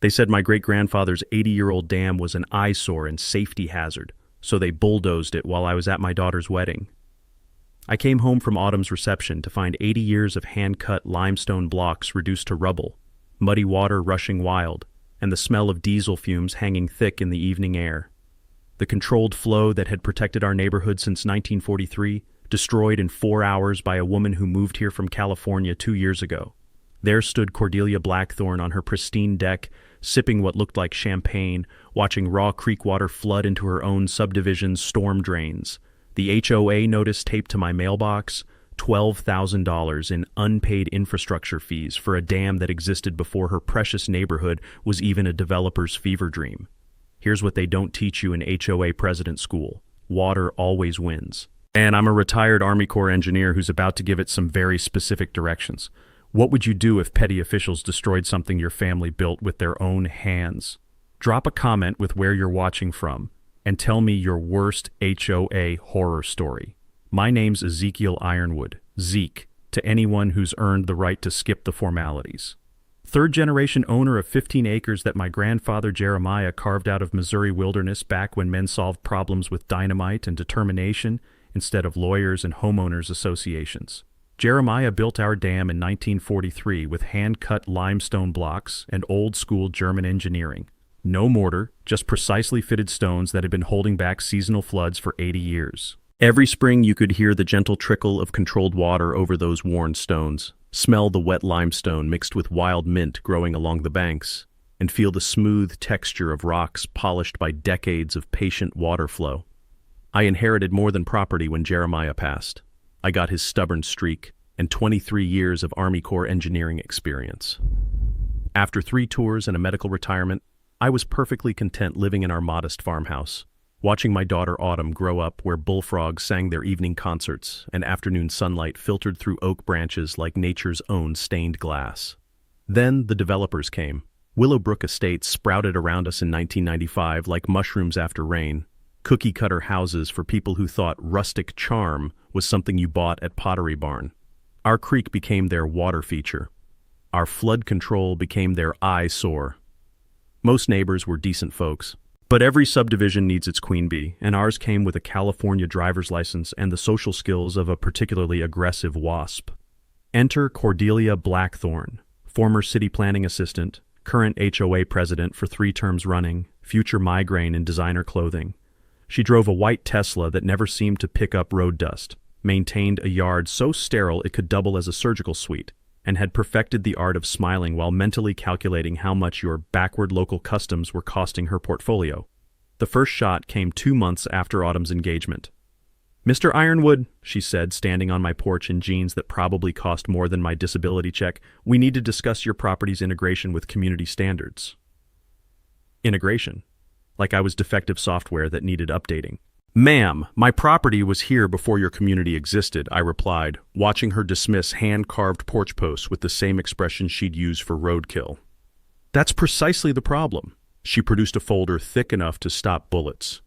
They said my great-grandfather's 80-year-old dam was an eyesore and safety hazard, so they bulldozed it while I was at my daughter's wedding. I came home from Autumn's reception to find 80 years of hand-cut limestone blocks reduced to rubble, muddy water rushing wild, and the smell of diesel fumes hanging thick in the evening air. The controlled flow that had protected our neighborhood since 1943, destroyed in 4 hours by a woman who moved here from California 2 years ago. There stood Cordelia Blackthorne on her pristine deck, sipping what looked like champagne, watching raw creek water flood into her own subdivision's storm drains. The HOA notice taped to my mailbox, $12,000 in unpaid infrastructure fees for a dam that existed before her precious neighborhood was even a developer's fever dream. Here's what they don't teach you in HOA president school. Water always wins. And I'm a retired Army Corps engineer who's about to give it some very specific directions. What would you do if petty officials destroyed something your family built with their own hands? Drop a comment with where you're watching from, and tell me your worst HOA horror story. My name's Ezekiel Ironwood, Zeke, to anyone who's earned the right to skip the formalities. Third-generation owner of 15 acres that my grandfather Jeremiah carved out of Missouri wilderness back when men solved problems with dynamite and determination instead of lawyers and homeowners associations. Jeremiah built our dam in 1943 with hand-cut limestone blocks and old-school German engineering. No mortar, just precisely fitted stones that had been holding back seasonal floods for 80 years. Every spring you could hear the gentle trickle of controlled water over those worn stones, smell the wet limestone mixed with wild mint growing along the banks, and feel the smooth texture of rocks polished by decades of patient water flow. I inherited more than property when Jeremiah passed. I got his stubborn streak and 23 years of Army Corps engineering experience. After 3 tours and a medical retirement, I was perfectly content living in our modest farmhouse, watching my daughter Autumn grow up where bullfrogs sang their evening concerts and afternoon sunlight filtered through oak branches like nature's own stained glass. Then the developers came. Willowbrook Estates sprouted around us in 1995 like mushrooms after rain, cookie-cutter houses for people who thought rustic charm was something you bought at Pottery Barn. Our creek became their water feature. Our flood control became their eyesore. Most neighbors were decent folks, but every subdivision needs its queen bee, and ours came with a California driver's license and the social skills of a particularly aggressive wasp. Enter Cordelia Blackthorne, former city planning assistant, current HOA president for 3 terms running, future migraine in designer clothing. She drove a white Tesla that never seemed to pick up road dust, maintained a yard so sterile it could double as a surgical suite, and had perfected the art of smiling while mentally calculating how much your backward local customs were costing her portfolio. The first shot came 2 months after Autumn's engagement. "Mr. Ironwood," she said, standing on my porch in jeans that probably cost more than my disability check, "we need to discuss your property's integration with community standards." Integration? Like I was defective software that needed updating. "Ma'am, my property was here before your community existed," I replied, watching her dismiss hand-carved porch posts with the same expression she'd use for roadkill. "That's precisely the problem." She produced a folder thick enough to stop bullets.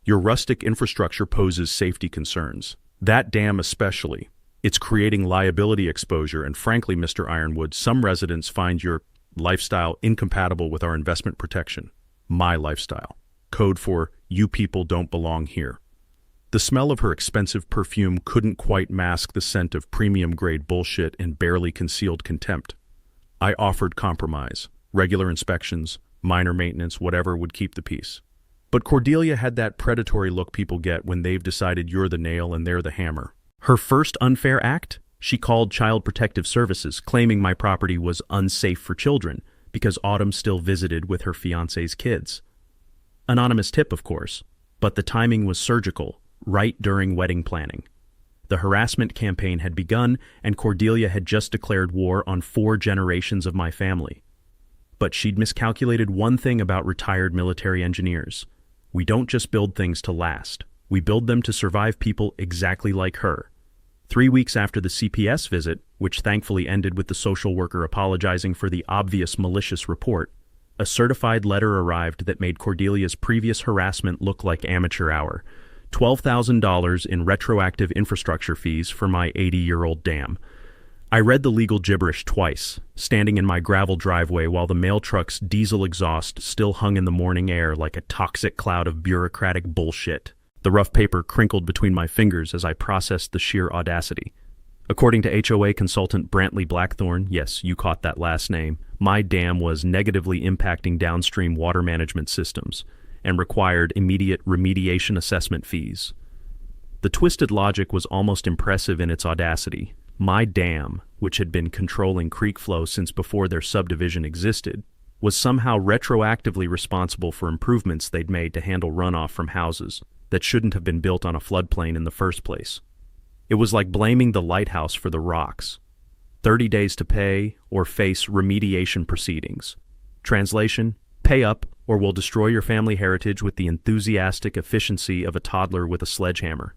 "Your rustic infrastructure poses safety concerns. That dam especially. It's creating liability exposure, and frankly, Mr. Ironwood, some residents find your lifestyle incompatible with our investment protection. My lifestyle. Code for, you people don't belong here." The smell of her expensive perfume couldn't quite mask the scent of premium-grade bullshit and barely concealed contempt. I offered compromise, regular inspections, minor maintenance, whatever would keep the peace. But Cordelia had that predatory look people get when they've decided you're the nail and they're the hammer. Her first unfair act? She called Child Protective Services, claiming my property was unsafe for children because Autumn still visited with her fiancé's kids. Anonymous tip, of course, but the timing was surgical, right during wedding planning. The harassment campaign had begun, and Cordelia had just declared war on 4 generations of my family. But she'd miscalculated one thing about retired military engineers. We don't just build things to last. We build them to survive people exactly like her. 3 weeks after the CPS visit, which thankfully ended with the social worker apologizing for the obvious malicious report, a certified letter arrived that made Cordelia's previous harassment look like amateur hour. $12,000 in retroactive infrastructure fees for my 80-year-old dam. I read the legal gibberish twice, standing in my gravel driveway while the mail truck's diesel exhaust still hung in the morning air like a toxic cloud of bureaucratic bullshit. The rough paper crinkled between my fingers as I processed the sheer audacity. According to HOA consultant Brantley Blackthorne, yes, you caught that last name, my dam was negatively impacting downstream water management systems and required immediate remediation assessment fees. The twisted logic was almost impressive in its audacity. My dam, which had been controlling creek flow since before their subdivision existed, was somehow retroactively responsible for improvements they'd made to handle runoff from houses that shouldn't have been built on a floodplain in the first place. It was like blaming the lighthouse for the rocks. 30 days to pay or face remediation proceedings. Translation: pay up or we'll destroy your family heritage with the enthusiastic efficiency of a toddler with a sledgehammer.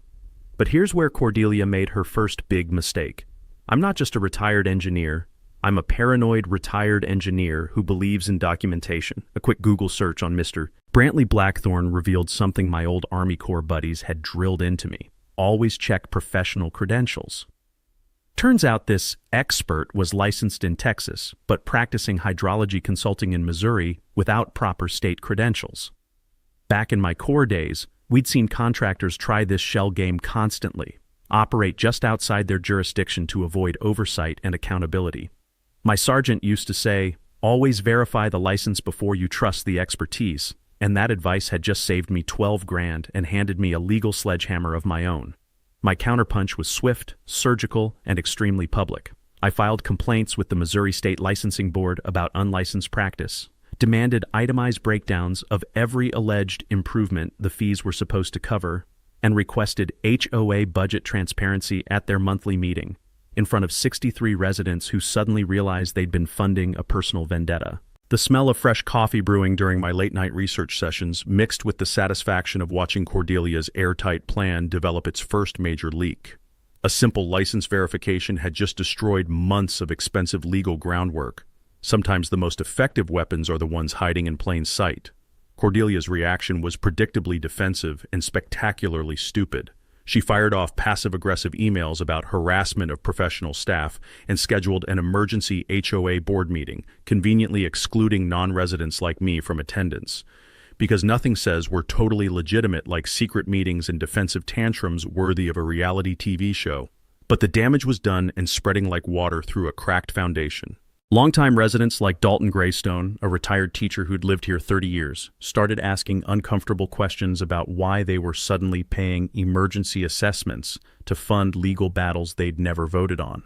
But here's where Cordelia made her first big mistake. I'm not just a retired engineer. I'm a paranoid retired engineer who believes in documentation. A quick Google search on Mr. Brantley Blackthorne revealed something my old Army Corps buddies had drilled into me. Always check professional credentials. Turns out this expert was licensed in Texas, but practicing hydrology consulting in Missouri without proper state credentials. Back in my Corps days, we'd seen contractors try this shell game constantly, operate just outside their jurisdiction to avoid oversight and accountability. My sergeant used to say, always verify the license before you trust the expertise, and that advice had just saved me 12 grand and handed me a legal sledgehammer of my own. My counterpunch was swift, surgical, and extremely public. I filed complaints with the Missouri State Licensing Board about unlicensed practice, demanded itemized breakdowns of every alleged improvement the fees were supposed to cover, and requested HOA budget transparency at their monthly meeting, in front of 63 residents who suddenly realized they'd been funding a personal vendetta. The smell of fresh coffee brewing during my late-night research sessions mixed with the satisfaction of watching Cordelia's airtight plan develop its first major leak. A simple license verification had just destroyed months of expensive legal groundwork. Sometimes the most effective weapons are the ones hiding in plain sight. Cordelia's reaction was predictably defensive and spectacularly stupid. She fired off passive-aggressive emails about harassment of professional staff and scheduled an emergency HOA board meeting, conveniently excluding non-residents like me from attendance. Because nothing says we're totally legitimate like secret meetings and defensive tantrums worthy of a reality TV show. But the damage was done and spreading like water through a cracked foundation. Longtime residents like Dalton Greystone, a retired teacher who'd lived here 30 years, started asking uncomfortable questions about why they were suddenly paying emergency assessments to fund legal battles they'd never voted on.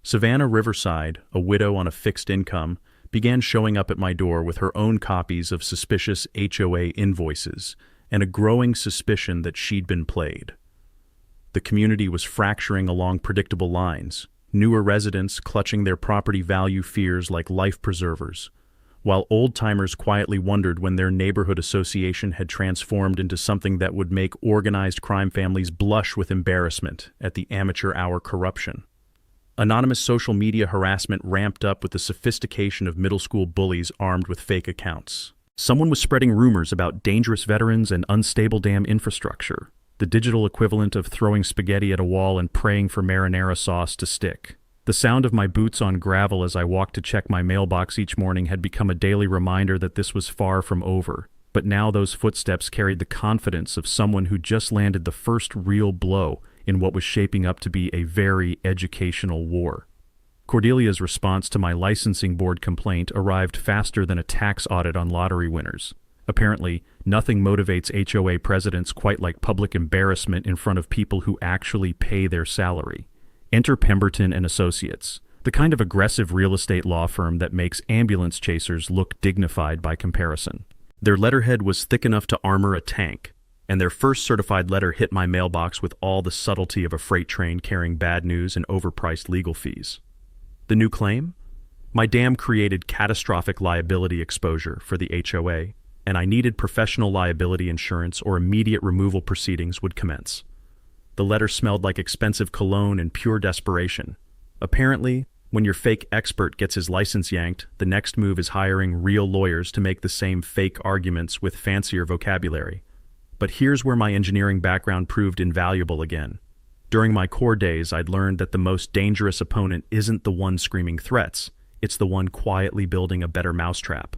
Savannah Riverside, a widow on a fixed income, began showing up at my door with her own copies of suspicious HOA invoices and a growing suspicion that she'd been played. The community was fracturing along predictable lines, newer residents clutching their property value fears like life preservers, while old-timers quietly wondered when their neighborhood association had transformed into something that would make organized crime families blush with embarrassment at the amateur-hour corruption. Anonymous social media harassment ramped up with the sophistication of middle school bullies armed with fake accounts. Someone was spreading rumors about dangerous veterans and unstable dam infrastructure, the digital equivalent of throwing spaghetti at a wall and praying for marinara sauce to stick. The sound of my boots on gravel as I walked to check my mailbox each morning had become a daily reminder that this was far from over, but now those footsteps carried the confidence of someone who just landed the first real blow in what was shaping up to be a very educational war. Cordelia's response to my licensing board complaint arrived faster than a tax audit on lottery winners. Apparently, nothing motivates HOA presidents quite like public embarrassment in front of people who actually pay their salary. Enter Pemberton and Associates, the kind of aggressive real estate law firm that makes ambulance chasers look dignified by comparison. Their letterhead was thick enough to armor a tank, and their first certified letter hit my mailbox with all the subtlety of a freight train carrying bad news and overpriced legal fees. The new claim? My dam created catastrophic liability exposure for the HOA, and I needed professional liability insurance or immediate removal proceedings would commence. The letter smelled like expensive cologne and pure desperation. Apparently, when your fake expert gets his license yanked, the next move is hiring real lawyers to make the same fake arguments with fancier vocabulary. But here's where my engineering background proved invaluable again. During my core days, I'd learned that the most dangerous opponent isn't the one screaming threats, it's the one quietly building a better mousetrap.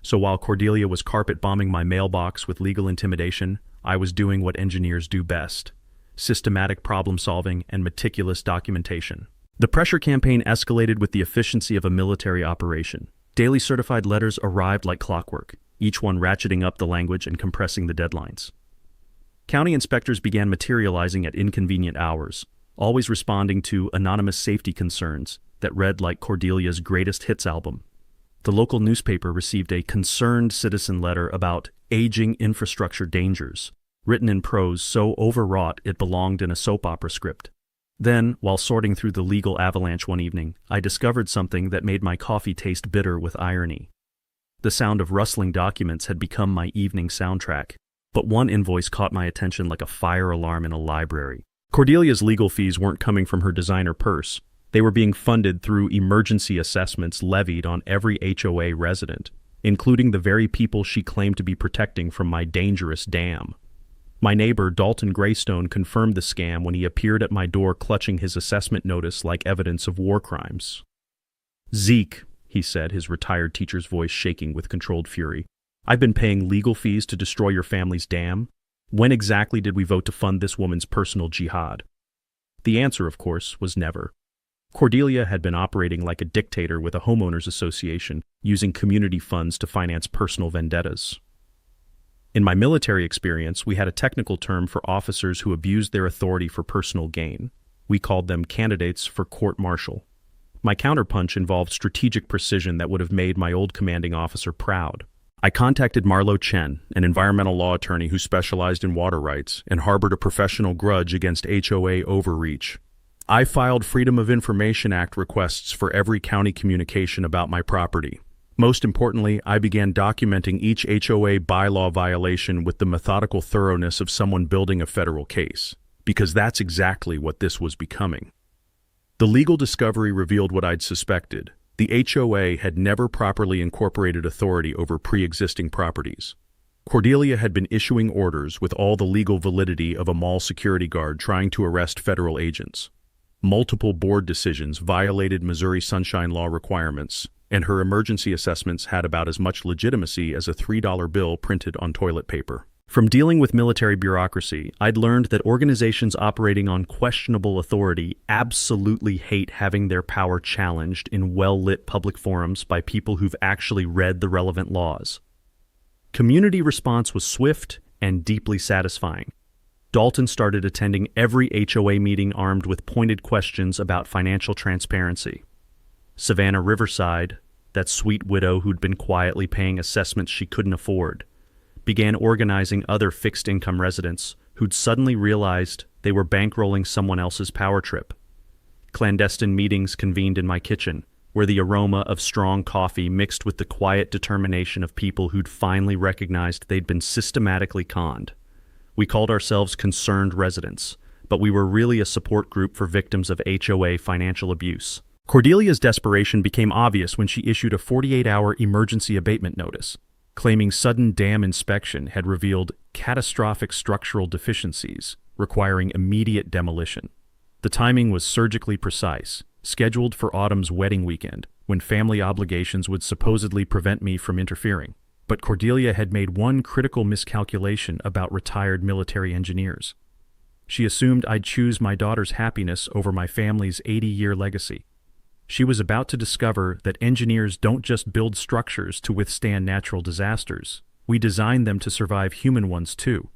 So while Cordelia was carpet bombing my mailbox with legal intimidation, I was doing what engineers do best: systematic problem solving and meticulous documentation. The pressure campaign escalated with the efficiency of a military operation. Daily certified letters arrived like clockwork, each one ratcheting up the language and compressing the deadlines. County inspectors began materializing at inconvenient hours, always responding to anonymous safety concerns that read like Cordelia's greatest hits album. The local newspaper received a concerned citizen letter about aging infrastructure dangers, written in prose so overwrought it belonged in a soap opera script. Then, while sorting through the legal avalanche one evening, I discovered something that made my coffee taste bitter with irony. The sound of rustling documents had become my evening soundtrack, but one invoice caught my attention like a fire alarm in a library. Cordelia's legal fees weren't coming from her designer purse. They were being funded through emergency assessments levied on every HOA resident, including the very people she claimed to be protecting from my dangerous dam. My neighbor, Dalton Greystone, confirmed the scam when he appeared at my door clutching his assessment notice like evidence of war crimes. "Zeke," he said, his retired teacher's voice shaking with controlled fury, "I've been paying legal fees to destroy your family's dam. When exactly did we vote to fund this woman's personal jihad?" The answer, of course, was never. Cordelia had been operating like a dictator with a homeowners association, using community funds to finance personal vendettas. In my military experience, we had a technical term for officers who abused their authority for personal gain. We called them candidates for court-martial. My counterpunch involved strategic precision that would have made my old commanding officer proud. I contacted Marlo Chen, an environmental law attorney who specialized in water rights and harbored a professional grudge against HOA overreach. I filed Freedom of Information Act requests for every county communication about my property. Most importantly, I began documenting each HOA bylaw violation with the methodical thoroughness of someone building a federal case, because that's exactly what this was becoming. The legal discovery revealed what I'd suspected. The HOA had never properly incorporated authority over pre-existing properties. Cordelia had been issuing orders with all the legal validity of a mall security guard trying to arrest federal agents. Multiple board decisions violated Missouri Sunshine Law requirements, and her emergency assessments had about as much legitimacy as a $3 bill printed on toilet paper. From dealing with military bureaucracy, I'd learned that organizations operating on questionable authority absolutely hate having their power challenged in well-lit public forums by people who've actually read the relevant laws. Community response was swift and deeply satisfying. Dalton started attending every HOA meeting armed with pointed questions about financial transparency. Savannah Riverside, that sweet widow who'd been quietly paying assessments she couldn't afford, began organizing other fixed-income residents who'd suddenly realized they were bankrolling someone else's power trip. Clandestine meetings convened in my kitchen, where the aroma of strong coffee mixed with the quiet determination of people who'd finally recognized they'd been systematically conned. We called ourselves Concerned Residents, but we were really a support group for victims of HOA financial abuse. Cordelia's desperation became obvious when she issued a 48-hour emergency abatement notice, claiming sudden dam inspection had revealed catastrophic structural deficiencies requiring immediate demolition. The timing was surgically precise, scheduled for Autumn's wedding weekend, when family obligations would supposedly prevent me from interfering. But Cordelia had made one critical miscalculation about retired military engineers. She assumed I'd choose my daughter's happiness over my family's 80-year legacy. She was about to discover that engineers don't just build structures to withstand natural disasters. We design them to survive human ones too.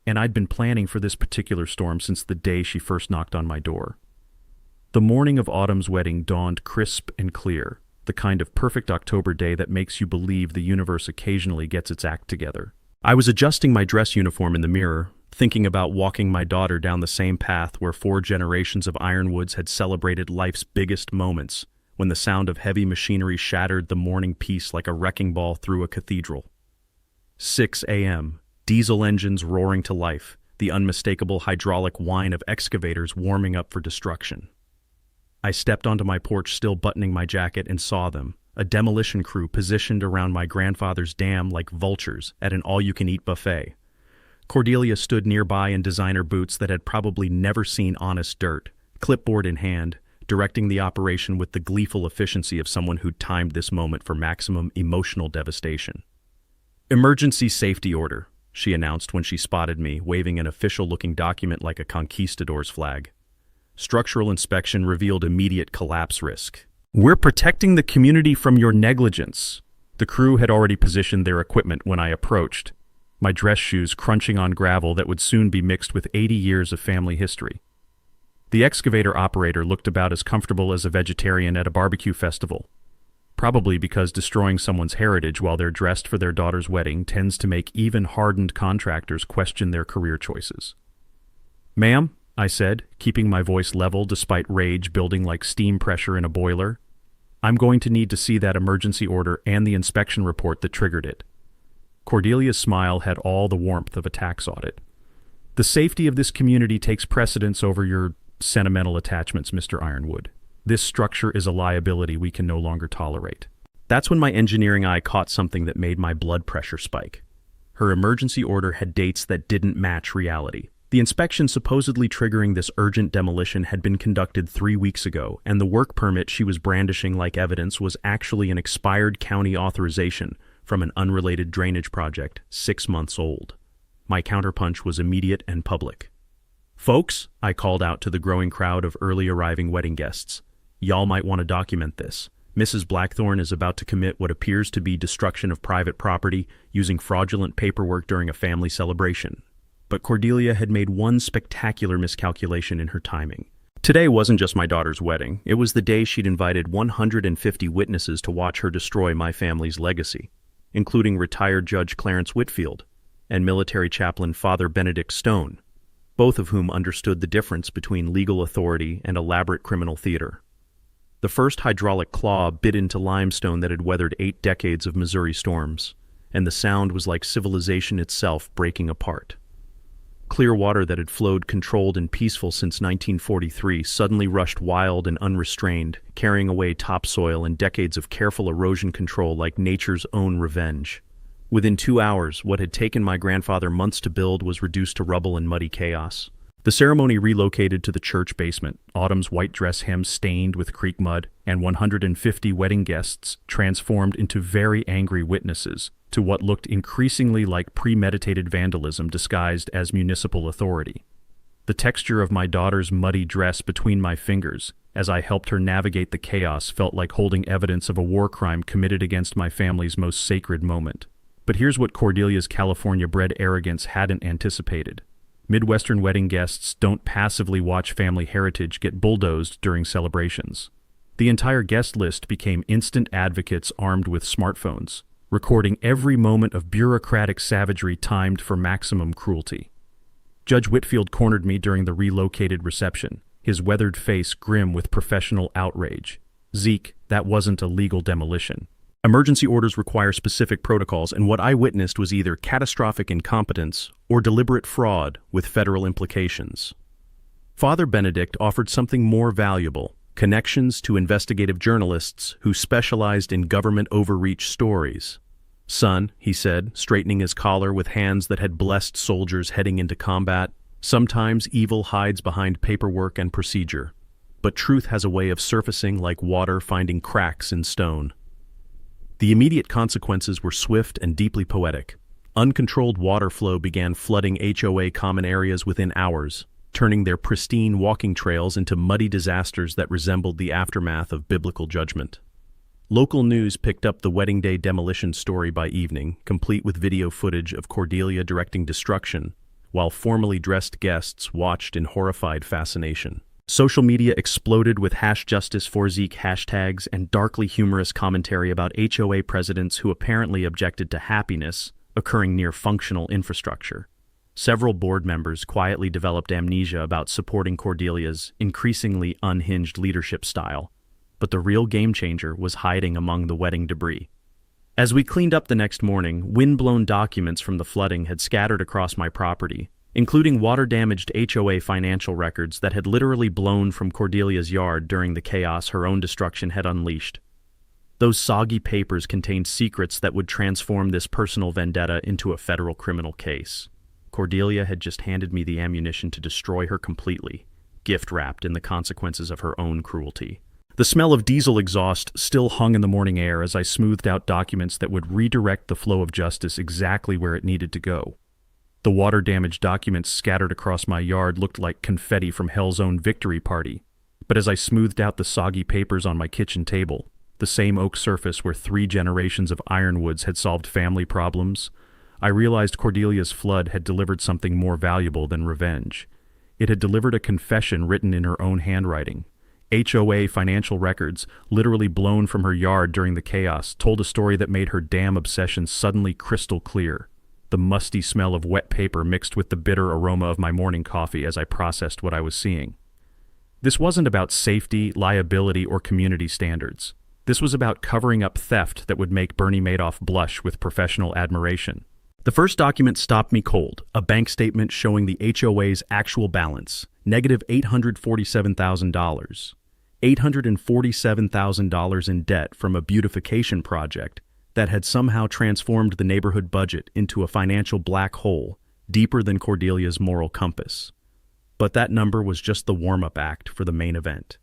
And I'd been planning for this particular storm since the day she first knocked on my door. The morning of Autumn's wedding dawned crisp and clear, the kind of perfect October day that makes you believe the universe occasionally gets its act together. I was adjusting my dress uniform in the mirror, thinking about walking my daughter down the same path where 4 generations of Ironwoods had celebrated life's biggest moments, when the sound of heavy machinery shattered the morning peace like a wrecking ball through a cathedral. 6 a.m., diesel engines roaring to life, the unmistakable hydraulic whine of excavators warming up for destruction. I stepped onto my porch still buttoning my jacket and saw them, a demolition crew positioned around my grandfather's dam like vultures at an all-you-can-eat buffet. Cordelia stood nearby in designer boots that had probably never seen honest dirt, clipboard in hand, directing the operation with the gleeful efficiency of someone who'd timed this moment for maximum emotional devastation. "Emergency safety order," she announced when she spotted me, waving an official-looking document like a conquistador's flag. Structural inspection revealed immediate collapse risk. "We're protecting the community from your negligence." The crew had already positioned their equipment when I approached, my dress shoes crunching on gravel that would soon be mixed with 80 years of family history. The excavator operator looked about as comfortable as a vegetarian at a barbecue festival, probably because destroying someone's heritage while they're dressed for their daughter's wedding tends to make even hardened contractors question their career choices. "Ma'am," I said, keeping my voice level despite rage building like steam pressure in a boiler, "I'm going to need to see that emergency order and the inspection report that triggered it." Cordelia's smile had all the warmth of a tax audit. "The safety of this community takes precedence over your sentimental attachments, Mr. Ironwood. This structure is a liability we can no longer tolerate." That's when my engineering eye caught something that made my blood pressure spike. Her emergency order had dates that didn't match reality. The inspection supposedly triggering this urgent demolition had been conducted 3 weeks ago, and the work permit she was brandishing like evidence was actually an expired county authorization from an unrelated drainage project 6 months old. My counterpunch was immediate and public. "Folks," I called out to the growing crowd of early arriving wedding guests, "y'all might want to document this. Mrs. Blackthorne is about to commit what appears to be destruction of private property using fraudulent paperwork during a family celebration." But Cordelia had made one spectacular miscalculation in her timing. Today wasn't just my daughter's wedding. It was the day she'd invited 150 witnesses to watch her destroy my family's legacy, including retired Judge Clarence Whitfield and military chaplain Father Benedict Stone, both of whom understood the difference between legal authority and elaborate criminal theater. The first hydraulic claw bit into limestone that had weathered 8 decades of Missouri storms, and the sound was like civilization itself breaking apart. Clear water that had flowed controlled and peaceful since 1943 suddenly rushed wild and unrestrained, carrying away topsoil and decades of careful erosion control like nature's own revenge. Within 2 hours, what had taken my grandfather months to build was reduced to rubble and muddy chaos. The ceremony relocated to the church basement, Autumn's white dress hem stained with creek mud, and 150 wedding guests transformed into very angry witnesses to what looked increasingly like premeditated vandalism disguised as municipal authority. The texture of my daughter's muddy dress between my fingers, as I helped her navigate the chaos, felt like holding evidence of a war crime committed against my family's most sacred moment. But here's what Cordelia's California-bred arrogance hadn't anticipated. Midwestern wedding guests don't passively watch family heritage get bulldozed during celebrations. The entire guest list became instant advocates armed with smartphones, recording every moment of bureaucratic savagery timed for maximum cruelty. Judge Whitfield cornered me during the relocated reception, his weathered face grim with professional outrage. "Zeke, that wasn't a legal demolition. Emergency orders require specific protocols, and what I witnessed was either catastrophic incompetence or deliberate fraud with federal implications." Father Benedict offered something more valuable: connections to investigative journalists who specialized in government overreach stories. "Son," he said, straightening his collar with hands that had blessed soldiers heading into combat, "sometimes evil hides behind paperwork and procedure, but truth has a way of surfacing like water finding cracks in stone." The immediate consequences were swift and deeply poetic. Uncontrolled water flow began flooding HOA common areas within hours, turning their pristine walking trails into muddy disasters that resembled the aftermath of biblical judgment. Local news picked up the wedding day demolition story by evening, complete with video footage of Cordelia directing destruction, while formally dressed guests watched in horrified fascination. Social media exploded with #JusticeForZeke hashtags and darkly humorous commentary about HOA presidents who apparently objected to happiness occurring near functional infrastructure. Several board members quietly developed amnesia about supporting Cordelia's increasingly unhinged leadership style, but the real game changer was hiding among the wedding debris. As we cleaned up the next morning, wind-blown documents from the flooding had scattered across my property, including water-damaged HOA financial records that had literally blown from Cordelia's yard during the chaos her own destruction had unleashed. Those soggy papers contained secrets that would transform this personal vendetta into a federal criminal case. Cordelia had just handed me the ammunition to destroy her completely, gift-wrapped in the consequences of her own cruelty. The smell of diesel exhaust still hung in the morning air as I smoothed out documents that would redirect the flow of justice exactly where it needed to go. The water-damaged documents scattered across my yard looked like confetti from Hell's own victory party, but as I smoothed out the soggy papers on my kitchen table, the same oak surface where 3 generations of ironwoods had solved family problems, I realized Cordelia's flood had delivered something more valuable than revenge. It had delivered a confession written in her own handwriting. HOA financial records, literally blown from her yard during the chaos, told a story that made her damn obsession suddenly crystal clear. The musty smell of wet paper mixed with the bitter aroma of my morning coffee as I processed what I was seeing. This wasn't about safety, liability, or community standards. This was about covering up theft that would make Bernie Madoff blush with professional admiration. The first document stopped me cold, a bank statement showing the HOA's actual balance, negative $847,000. $847,000 in debt from a beautification project that had somehow transformed the neighborhood budget into a financial black hole deeper than Cordelia's moral compass. But that number was just the warm-up act for the main event.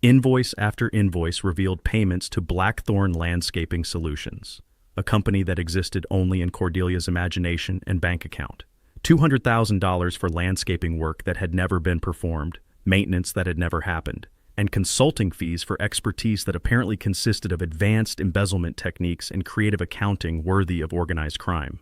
Invoice after invoice revealed payments to Blackthorn Landscaping Solutions, a company that existed only in Cordelia's imagination and bank account. $200,000 for landscaping work that had never been performed, maintenance that had never happened, and consulting fees for expertise that apparently consisted of advanced embezzlement techniques and creative accounting worthy of organized crime.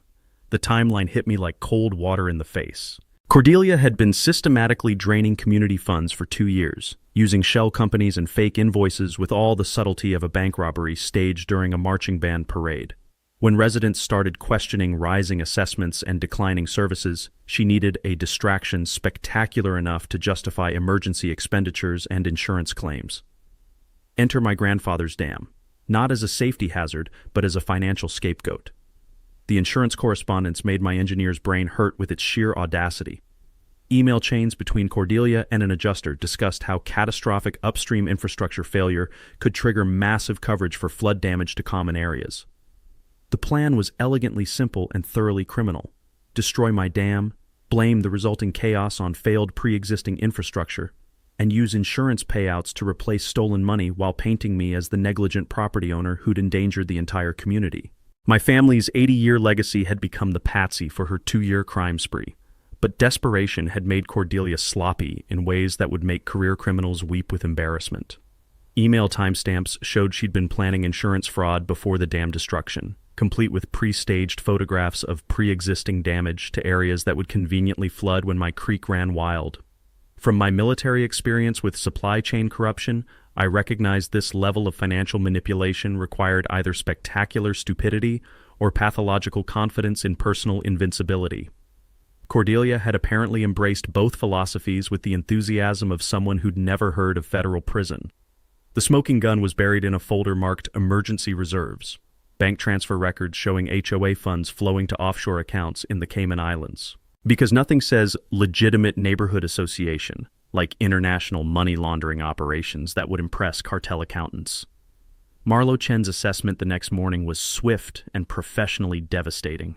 The timeline hit me like cold water in the face. Cordelia had been systematically draining community funds for 2 years, using shell companies and fake invoices with all the subtlety of a bank robbery staged during a marching band parade. When residents started questioning rising assessments and declining services, she needed a distraction spectacular enough to justify emergency expenditures and insurance claims. Enter my grandfather's dam, not as a safety hazard, but as a financial scapegoat. The insurance correspondence made my engineer's brain hurt with its sheer audacity. Email chains between Cordelia and an adjuster discussed how catastrophic upstream infrastructure failure could trigger massive coverage for flood damage to common areas. The plan was elegantly simple and thoroughly criminal. Destroy my dam, blame the resulting chaos on failed pre-existing infrastructure, and use insurance payouts to replace stolen money while painting me as the negligent property owner who'd endangered the entire community. My family's 80-year legacy had become the patsy for her 2-year crime spree, but desperation had made Cordelia sloppy in ways that would make career criminals weep with embarrassment. Email timestamps showed she'd been planning insurance fraud before the dam destruction, complete with pre-staged photographs of pre-existing damage to areas that would conveniently flood when my creek ran wild. From my military experience with supply chain corruption, I recognized this level of financial manipulation required either spectacular stupidity or pathological confidence in personal invincibility. Cordelia had apparently embraced both philosophies with the enthusiasm of someone who'd never heard of federal prison. The smoking gun was buried in a folder marked Emergency Reserves, bank transfer records showing HOA funds flowing to offshore accounts in the Cayman Islands. Because nothing says legitimate neighborhood association, like international money laundering operations that would impress cartel accountants. Marlo Chen's assessment the next morning was swift and professionally devastating.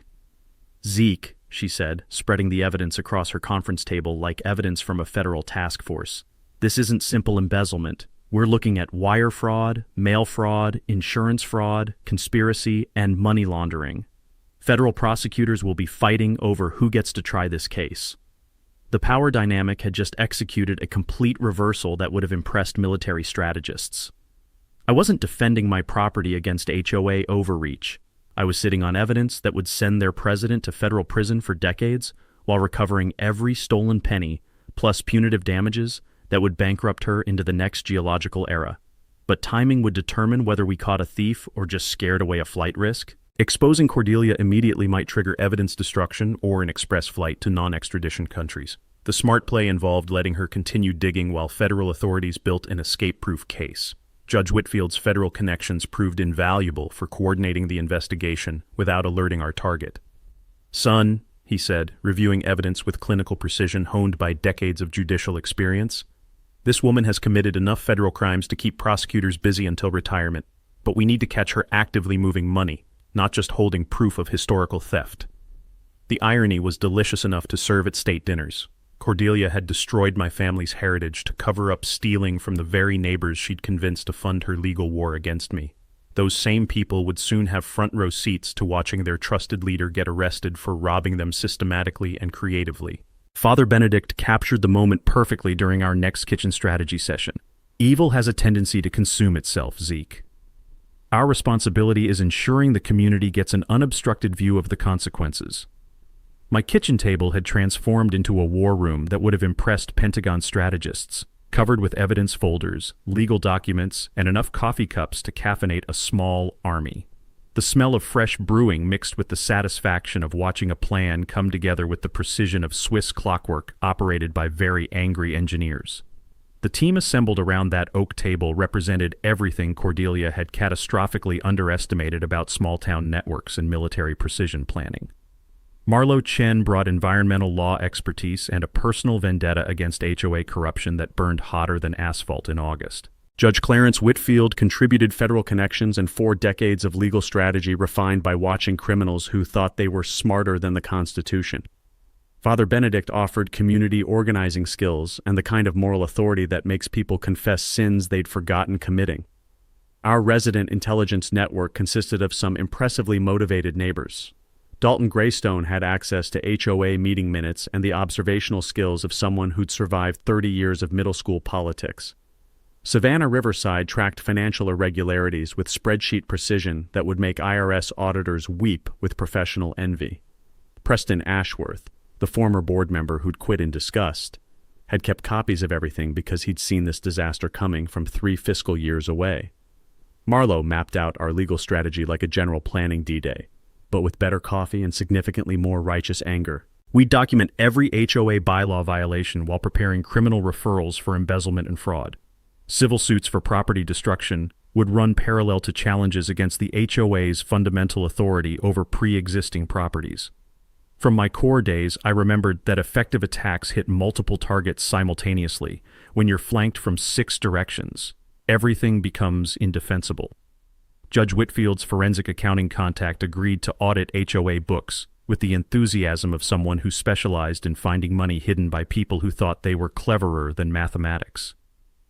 "Zeke," she said, spreading the evidence across her conference table like evidence from a federal task force, "this isn't simple embezzlement. We're looking at wire fraud, mail fraud, insurance fraud, conspiracy, and money laundering. Federal prosecutors will be fighting over who gets to try this case." The power dynamic had just executed a complete reversal that would have impressed military strategists. I wasn't defending my property against HOA overreach. I was sitting on evidence that would send their president to federal prison for decades while recovering every stolen penny, plus punitive damages that would bankrupt her into the next geological era. But timing would determine whether we caught a thief or just scared away a flight risk. Exposing Cordelia immediately might trigger evidence destruction or an express flight to non-extradition countries. The smart play involved letting her continue digging while federal authorities built an escape-proof case. Judge Whitfield's federal connections proved invaluable for coordinating the investigation without alerting our target. "Son," he said, reviewing evidence with clinical precision honed by decades of judicial experience, "this woman has committed enough federal crimes to keep prosecutors busy until retirement, but we need to catch her actively moving money, not just holding proof of historical theft." The irony was delicious enough to serve at state dinners. Cordelia had destroyed my family's heritage to cover up stealing from the very neighbors she'd convinced to fund her legal war against me. Those same people would soon have front row seats to watching their trusted leader get arrested for robbing them systematically and creatively. Father Benedict captured the moment perfectly during our next kitchen strategy session. Evil has a tendency to consume itself, Zeke. Our responsibility is ensuring the community gets an unobstructed view of the consequences. My kitchen table had transformed into a war room that would have impressed Pentagon strategists, covered with evidence folders, legal documents, and enough coffee cups to caffeinate a small army. The smell of fresh brewing mixed with the satisfaction of watching a plan come together with the precision of Swiss clockwork operated by very angry engineers. The team assembled around that oak table represented everything Cordelia had catastrophically underestimated about small-town networks and military precision planning. Marlo Chen brought environmental law expertise and a personal vendetta against HOA corruption that burned hotter than asphalt in August. Judge Clarence Whitfield contributed federal connections and 4 decades of legal strategy refined by watching criminals who thought they were smarter than the Constitution. Father Benedict offered community organizing skills and the kind of moral authority that makes people confess sins they'd forgotten committing. Our resident intelligence network consisted of some impressively motivated neighbors. Dalton Greystone had access to HOA meeting minutes and the observational skills of someone who'd survived 30 years of middle school politics. Savannah Riverside tracked financial irregularities with spreadsheet precision that would make IRS auditors weep with professional envy. Preston Ashworth, the former board member who'd quit in disgust, had kept copies of everything because he'd seen this disaster coming from 3 fiscal years away. Marlo mapped out our legal strategy like a general planning D-Day, but with better coffee and significantly more righteous anger. We'd document every HOA bylaw violation while preparing criminal referrals for embezzlement and fraud. Civil suits for property destruction would run parallel to challenges against the HOA's fundamental authority over pre-existing properties. From my core days, I remembered that effective attacks hit multiple targets simultaneously. When you're flanked from 6 directions, everything becomes indefensible. Judge Whitfield's forensic accounting contact agreed to audit HOA books with the enthusiasm of someone who specialized in finding money hidden by people who thought they were cleverer than mathematics.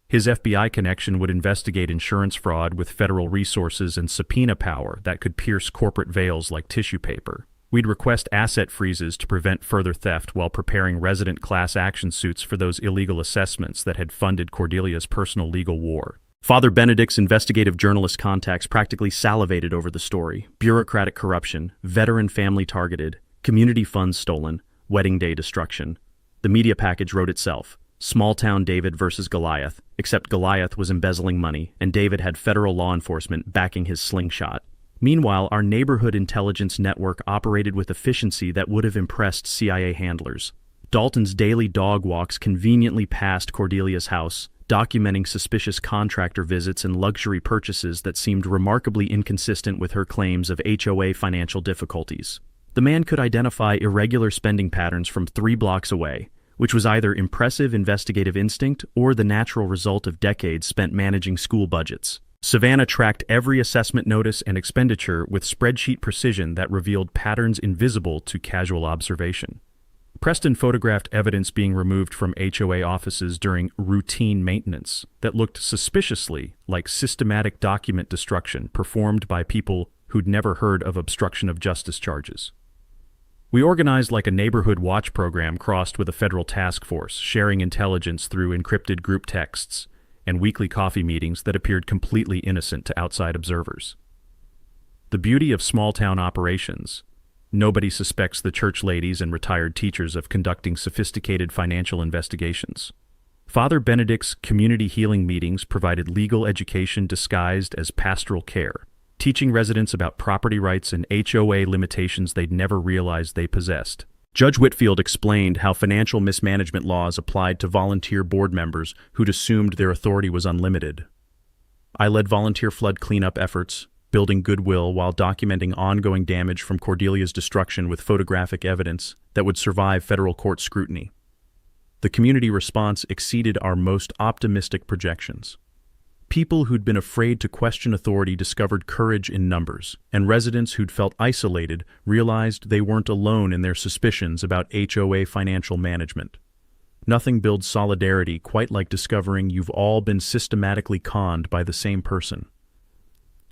His FBI connection would investigate insurance fraud with federal resources and subpoena power that could pierce corporate veils like tissue paper. We'd request asset freezes to prevent further theft while preparing resident class action suits for those illegal assessments that had funded Cordelia's personal legal war. Father Benedict's investigative journalist contacts practically salivated over the story: bureaucratic corruption, veteran family targeted, community funds stolen, wedding day destruction. The media package wrote itself. Small-town David versus Goliath, except Goliath was embezzling money, and David had federal law enforcement backing his slingshot. Meanwhile, our neighborhood intelligence network operated with efficiency that would have impressed CIA handlers. Dalton's daily dog walks conveniently passed Cordelia's house, documenting suspicious contractor visits and luxury purchases that seemed remarkably inconsistent with her claims of HOA financial difficulties. The man could identify irregular spending patterns from 3 blocks away, which was either impressive investigative instinct or the natural result of decades spent managing school budgets. Savannah tracked every assessment notice and expenditure with spreadsheet precision that revealed patterns invisible to casual observation. Preston photographed evidence being removed from HOA offices during routine maintenance that looked suspiciously like systematic document destruction performed by people who'd never heard of obstruction of justice charges. We organized like a neighborhood watch program crossed with a federal task force, sharing intelligence through encrypted group texts and weekly coffee meetings that appeared completely innocent to outside observers. The beauty of small-town operations: nobody suspects the church ladies and retired teachers of conducting sophisticated financial investigations. Father Benedict's community healing meetings provided legal education disguised as pastoral care, teaching residents about property rights and HOA limitations they'd never realized they possessed. Judge Whitfield explained how financial mismanagement laws applied to volunteer board members who'd assumed their authority was unlimited. I led volunteer flood cleanup efforts, building goodwill while documenting ongoing damage from Cordelia's destruction with photographic evidence that would survive federal court scrutiny. The community response exceeded our most optimistic projections. People who'd been afraid to question authority discovered courage in numbers, and residents who'd felt isolated realized they weren't alone in their suspicions about HOA financial management. Nothing builds solidarity quite like discovering you've all been systematically conned by the same person.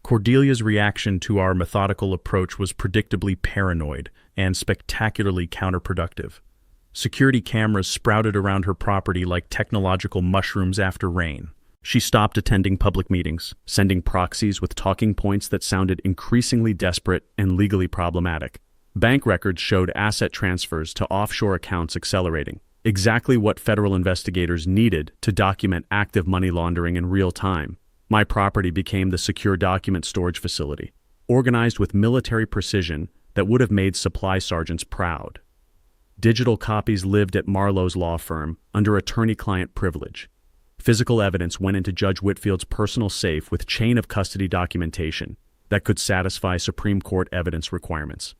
Cordelia's reaction to our methodical approach was predictably paranoid and spectacularly counterproductive. Security cameras sprouted around her property like technological mushrooms after rain. She stopped attending public meetings, sending proxies with talking points that sounded increasingly desperate and legally problematic. Bank records showed asset transfers to offshore accounts accelerating, exactly what federal investigators needed to document active money laundering in real time. My property became the secure document storage facility, organized with military precision that would have made supply sergeants proud. Digital copies lived at Marlowe's law firm under attorney-client privilege. Physical evidence went into Judge Whitfield's personal safe with chain of custody documentation that could satisfy Supreme Court evidence requirements.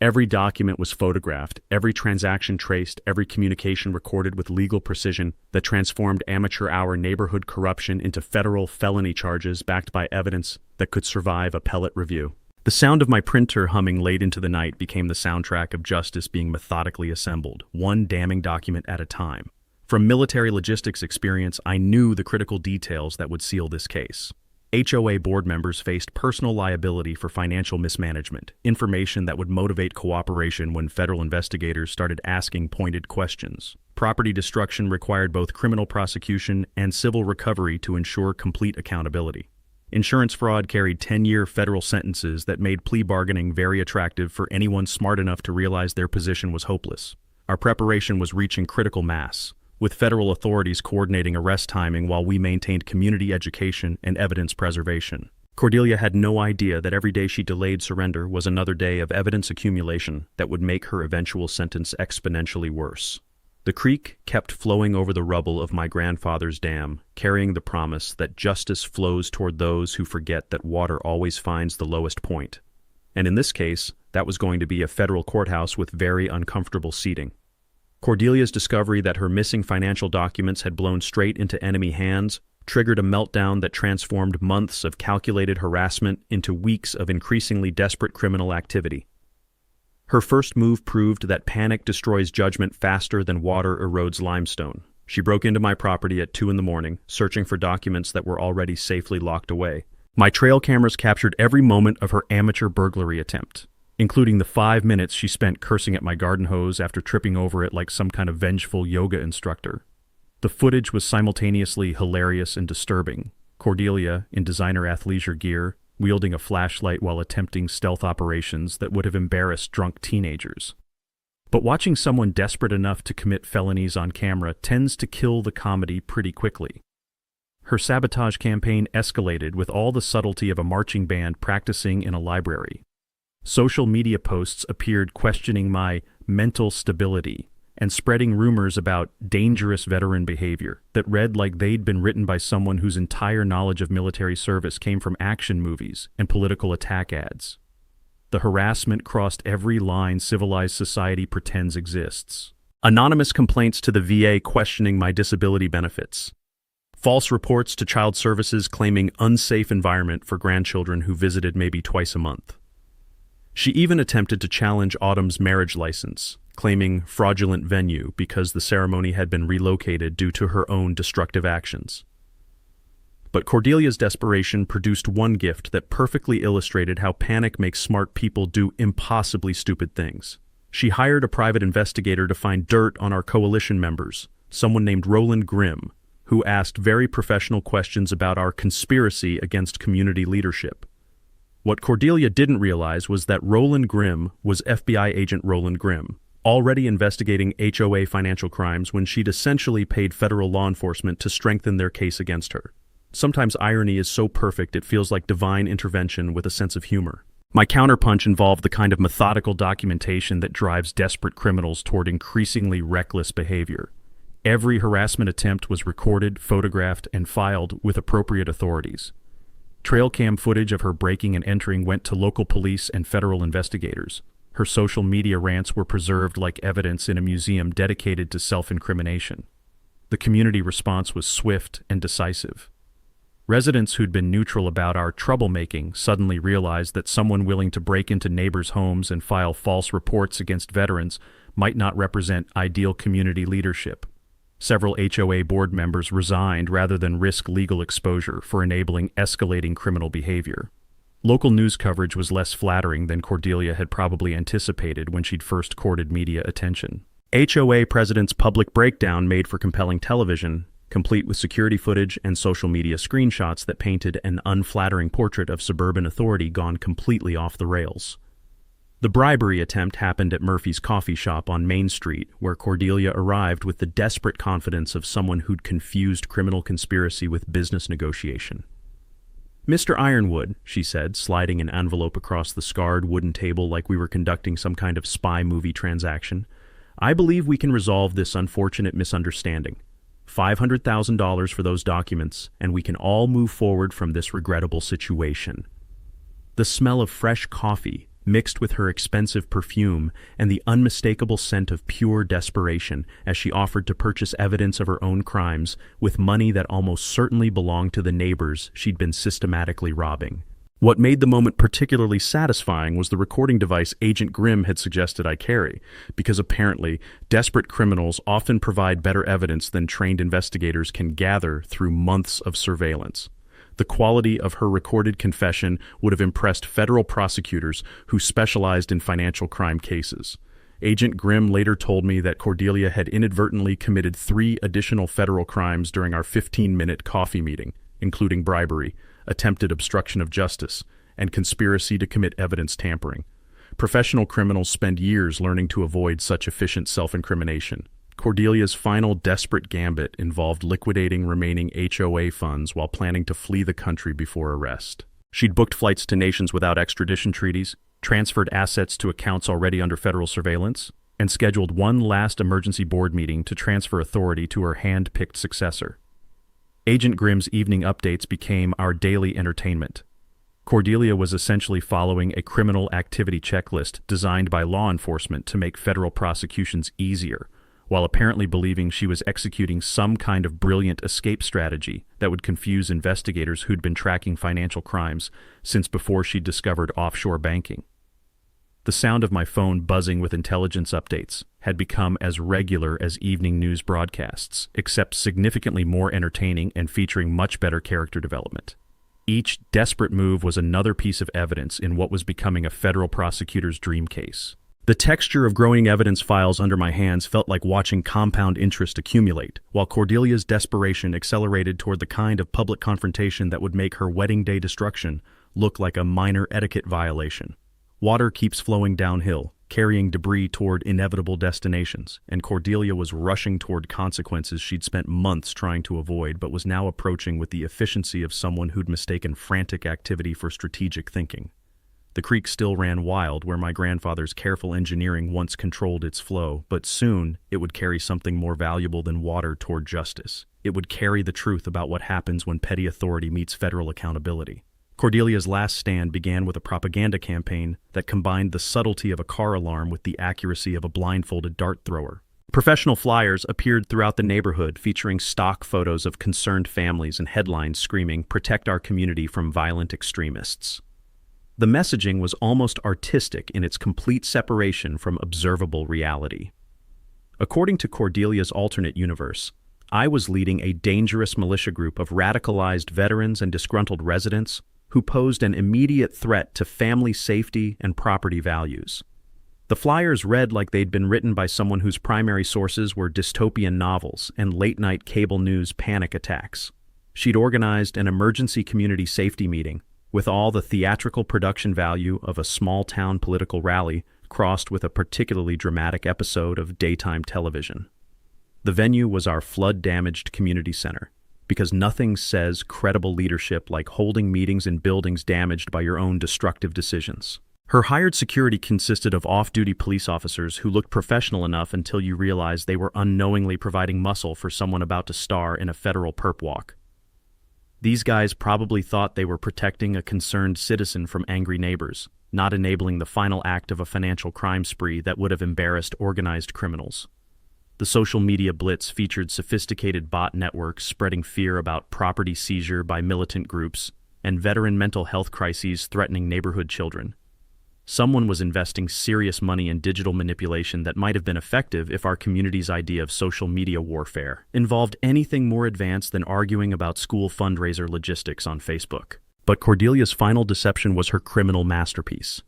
Every document was photographed, every transaction traced, every communication recorded with legal precision that transformed amateur-hour neighborhood corruption into federal felony charges backed by evidence that could survive appellate review. The sound of my printer humming late into the night became the soundtrack of justice being methodically assembled, one damning document at a time. From military logistics experience, I knew the critical details that would seal this case. HOA board members faced personal liability for financial mismanagement, information that would motivate cooperation when federal investigators started asking pointed questions. Property destruction required both criminal prosecution and civil recovery to ensure complete accountability. Insurance fraud carried 10-year federal sentences that made plea bargaining very attractive for anyone smart enough to realize their position was hopeless. Our preparation was reaching critical mass, with federal authorities coordinating arrest timing while we maintained community education and evidence preservation. Cordelia had no idea that every day she delayed surrender was another day of evidence accumulation that would make her eventual sentence exponentially worse. The creek kept flowing over the rubble of my grandfather's dam, carrying the promise that justice flows toward those who forget that water always finds the lowest point. And in this case, that was going to be a federal courthouse with very uncomfortable seating. Cordelia's discovery that her missing financial documents had blown straight into enemy hands triggered a meltdown that transformed months of calculated harassment into weeks of increasingly desperate criminal activity. Her first move proved that panic destroys judgment faster than water erodes limestone. She broke into my property at 2 a.m, searching for documents that were already safely locked away. My trail cameras captured every moment of her amateur burglary attempt, including the 5 minutes she spent cursing at my garden hose after tripping over it like some kind of vengeful yoga instructor. The footage was simultaneously hilarious and disturbing. Cordelia, in designer athleisure gear, wielding a flashlight while attempting stealth operations that would have embarrassed drunk teenagers. But watching someone desperate enough to commit felonies on camera tends to kill the comedy pretty quickly. Her sabotage campaign escalated with all the subtlety of a marching band practicing in a library. Social media posts appeared questioning my mental stability and spreading rumors about dangerous veteran behavior that read like they'd been written by someone whose entire knowledge of military service came from action movies and political attack ads. The harassment crossed every line civilized society pretends exists. Anonymous complaints to the VA questioning my disability benefits. False reports to child services claiming unsafe environment for grandchildren who visited maybe twice a month. She even attempted to challenge Autumn's marriage license, claiming fraudulent venue because the ceremony had been relocated due to her own destructive actions. But Cordelia's desperation produced one gift that perfectly illustrated how panic makes smart people do impossibly stupid things. She hired a private investigator to find dirt on our coalition members, someone named Roland Grimm, who asked very professional questions about our conspiracy against community leadership. What Cordelia didn't realize was that Roland Grimm was FBI agent Roland Grimm, already investigating HOA financial crimes when she'd essentially paid federal law enforcement to strengthen their case against her. Sometimes irony is so perfect it feels like divine intervention with a sense of humor. My counterpunch involved the kind of methodical documentation that drives desperate criminals toward increasingly reckless behavior. Every harassment attempt was recorded, photographed, and filed with appropriate authorities. Trail cam footage of her breaking and entering went to local police and federal investigators. Her social media rants were preserved like evidence in a museum dedicated to self-incrimination. The community response was swift and decisive. Residents who'd been neutral about our troublemaking suddenly realized that someone willing to break into neighbors' homes and file false reports against veterans might not represent ideal community leadership. Several HOA board members resigned rather than risk legal exposure for enabling escalating criminal behavior. Local news coverage was less flattering than Cordelia had probably anticipated when she'd first courted media attention. HOA president's public breakdown made for compelling television, complete with security footage and social media screenshots that painted an unflattering portrait of suburban authority gone completely off the rails. The bribery attempt happened at Murphy's coffee shop on Main Street, where Cordelia arrived with the desperate confidence of someone who'd confused criminal conspiracy with business negotiation. "Mr. Ironwood," she said, sliding an envelope across the scarred wooden table like we were conducting some kind of spy movie transaction, "I believe we can resolve this unfortunate misunderstanding. $500,000 for those documents, and we can all move forward from this regrettable situation." The smell of fresh coffee, mixed with her expensive perfume and the unmistakable scent of pure desperation as she offered to purchase evidence of her own crimes with money that almost certainly belonged to the neighbors she'd been systematically robbing. What made the moment particularly satisfying was the recording device Agent Grimm had suggested I carry, because apparently desperate criminals often provide better evidence than trained investigators can gather through months of surveillance. The quality of her recorded confession would have impressed federal prosecutors who specialized in financial crime cases. Agent Grimm later told me that Cordelia had inadvertently committed 3 additional federal crimes during our 15-minute coffee meeting, including bribery, attempted obstruction of justice, and conspiracy to commit evidence tampering. Professional criminals spend years learning to avoid such efficient self-incrimination. Cordelia's final desperate gambit involved liquidating remaining HOA funds while planning to flee the country before arrest. She'd booked flights to nations without extradition treaties, transferred assets to accounts already under federal surveillance, and scheduled one last emergency board meeting to transfer authority to her hand-picked successor. Agent Grimm's evening updates became our daily entertainment. Cordelia was essentially following a criminal activity checklist designed by law enforcement to make federal prosecutions easier, while apparently believing she was executing some kind of brilliant escape strategy that would confuse investigators who'd been tracking financial crimes since before she'd discovered offshore banking. The sound of my phone buzzing with intelligence updates had become as regular as evening news broadcasts, except significantly more entertaining and featuring much better character development. Each desperate move was another piece of evidence in what was becoming a federal prosecutor's dream case. The texture of growing evidence files under my hands felt like watching compound interest accumulate, while Cordelia's desperation accelerated toward the kind of public confrontation that would make her wedding day destruction look like a minor etiquette violation. Water keeps flowing downhill, carrying debris toward inevitable destinations, and Cordelia was rushing toward consequences she'd spent months trying to avoid but was now approaching with the efficiency of someone who'd mistaken frantic activity for strategic thinking. The creek still ran wild where my grandfather's careful engineering once controlled its flow, but soon it would carry something more valuable than water toward justice. It would carry the truth about what happens when petty authority meets federal accountability. Cordelia's last stand began with a propaganda campaign that combined the subtlety of a car alarm with the accuracy of a blindfolded dart thrower. Professional flyers appeared throughout the neighborhood featuring stock photos of concerned families and headlines screaming, "Protect our community from violent extremists." The messaging was almost artistic in its complete separation from observable reality. According to Cordelia's alternate universe, I was leading a dangerous militia group of radicalized veterans and disgruntled residents who posed an immediate threat to family safety and property values. The flyers read like they'd been written by someone whose primary sources were dystopian novels and late-night cable news panic attacks. She'd organized an emergency community safety meeting, with all the theatrical production value of a small-town political rally crossed with a particularly dramatic episode of daytime television. The venue was our flood-damaged community center, because nothing says credible leadership like holding meetings in buildings damaged by your own destructive decisions. Her hired security consisted of off-duty police officers who looked professional enough until you realized they were unknowingly providing muscle for someone about to star in a federal perp walk. These guys probably thought they were protecting a concerned citizen from angry neighbors, not enabling the final act of a financial crime spree that would have embarrassed organized criminals. The social media blitz featured sophisticated bot networks spreading fear about property seizure by militant groups and veteran mental health crises threatening neighborhood children. Someone was investing serious money in digital manipulation that might have been effective if our community's idea of social media warfare involved anything more advanced than arguing about school fundraiser logistics on Facebook. But Cordelia's final deception was her criminal masterpiece.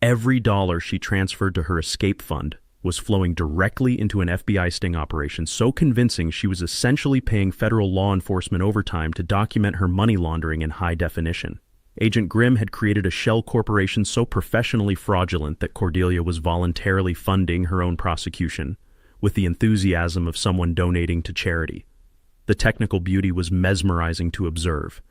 Every dollar she transferred to her escape fund was flowing directly into an FBI sting operation so convincing she was essentially paying federal law enforcement overtime to document her money laundering in high definition. Agent Grimm had created a shell corporation so professionally fraudulent that Cordelia was voluntarily funding her own prosecution, with the enthusiasm of someone donating to charity. The technical beauty was mesmerizing to observe.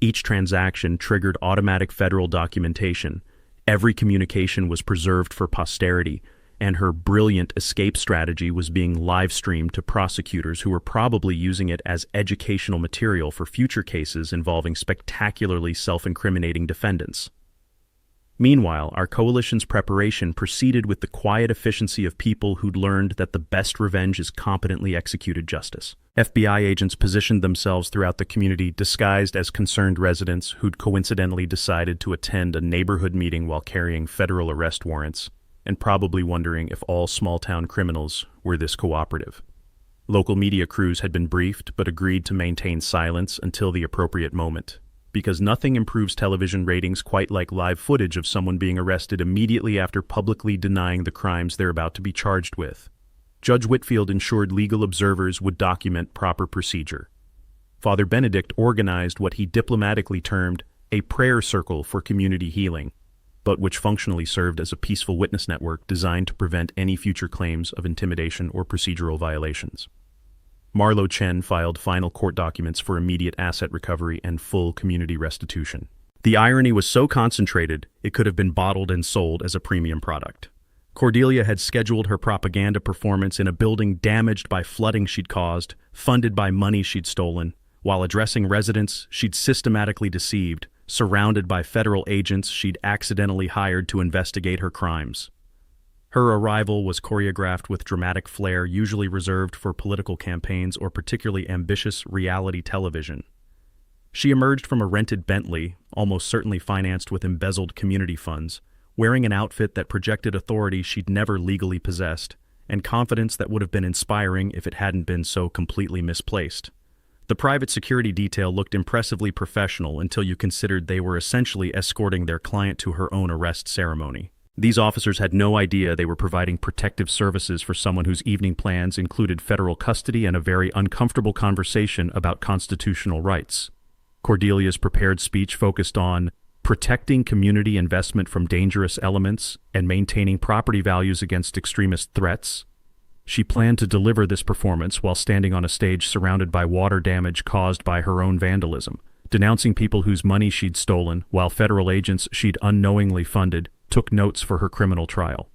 Each transaction triggered automatic federal documentation. Every communication was preserved for posterity, and her brilliant escape strategy was being live-streamed to prosecutors who were probably using it as educational material for future cases involving spectacularly self-incriminating defendants. Meanwhile, our coalition's preparation proceeded with the quiet efficiency of people who'd learned that the best revenge is competently executed justice. FBI agents positioned themselves throughout the community disguised as concerned residents who'd coincidentally decided to attend a neighborhood meeting while carrying federal arrest warrants, and probably wondering if all small-town criminals were this cooperative. Local media crews had been briefed but agreed to maintain silence until the appropriate moment, because nothing improves television ratings quite like live footage of someone being arrested immediately after publicly denying the crimes they're about to be charged with. Judge Whitfield ensured legal observers would document proper procedure. Father Benedict organized what he diplomatically termed a prayer circle for community healing, but which functionally served as a peaceful witness network designed to prevent any future claims of intimidation or procedural violations. Marlo Chen filed final court documents for immediate asset recovery and full community restitution. The irony was so concentrated, it could have been bottled and sold as a premium product. Cordelia had scheduled her propaganda performance in a building damaged by flooding she'd caused, funded by money she'd stolen. While addressing residents she'd systematically deceived, surrounded by federal agents she'd accidentally hired to investigate her crimes. Her arrival was choreographed with dramatic flair usually reserved for political campaigns or particularly ambitious reality television. She emerged from a rented Bentley, almost certainly financed with embezzled community funds, wearing an outfit that projected authority she'd never legally possessed, and confidence that would have been inspiring if it hadn't been so completely misplaced. The private security detail looked impressively professional until you considered they were essentially escorting their client to her own arrest ceremony. These officers had no idea they were providing protective services for someone whose evening plans included federal custody and a very uncomfortable conversation about constitutional rights. Cordelia's prepared speech focused on protecting community investment from dangerous elements and maintaining property values against extremist threats. She planned to deliver this performance while standing on a stage surrounded by water damage caused by her own vandalism, denouncing people whose money she'd stolen, while federal agents she'd unknowingly funded took notes for her criminal trial.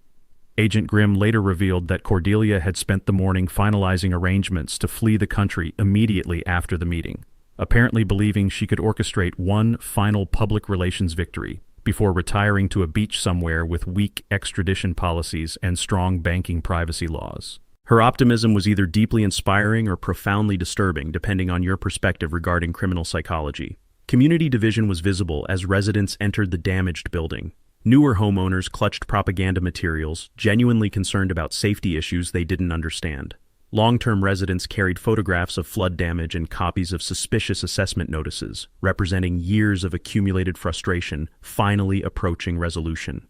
Agent Grimm later revealed that Cordelia had spent the morning finalizing arrangements to flee the country immediately after the meeting, apparently believing she could orchestrate one final public relations victory before retiring to a beach somewhere with weak extradition policies and strong banking privacy laws. Her optimism was either deeply inspiring or profoundly disturbing, depending on your perspective regarding criminal psychology. Community division was visible as residents entered the damaged building. Newer homeowners clutched propaganda materials, genuinely concerned about safety issues they didn't understand. Long-term residents carried photographs of flood damage and copies of suspicious assessment notices, representing years of accumulated frustration finally approaching resolution.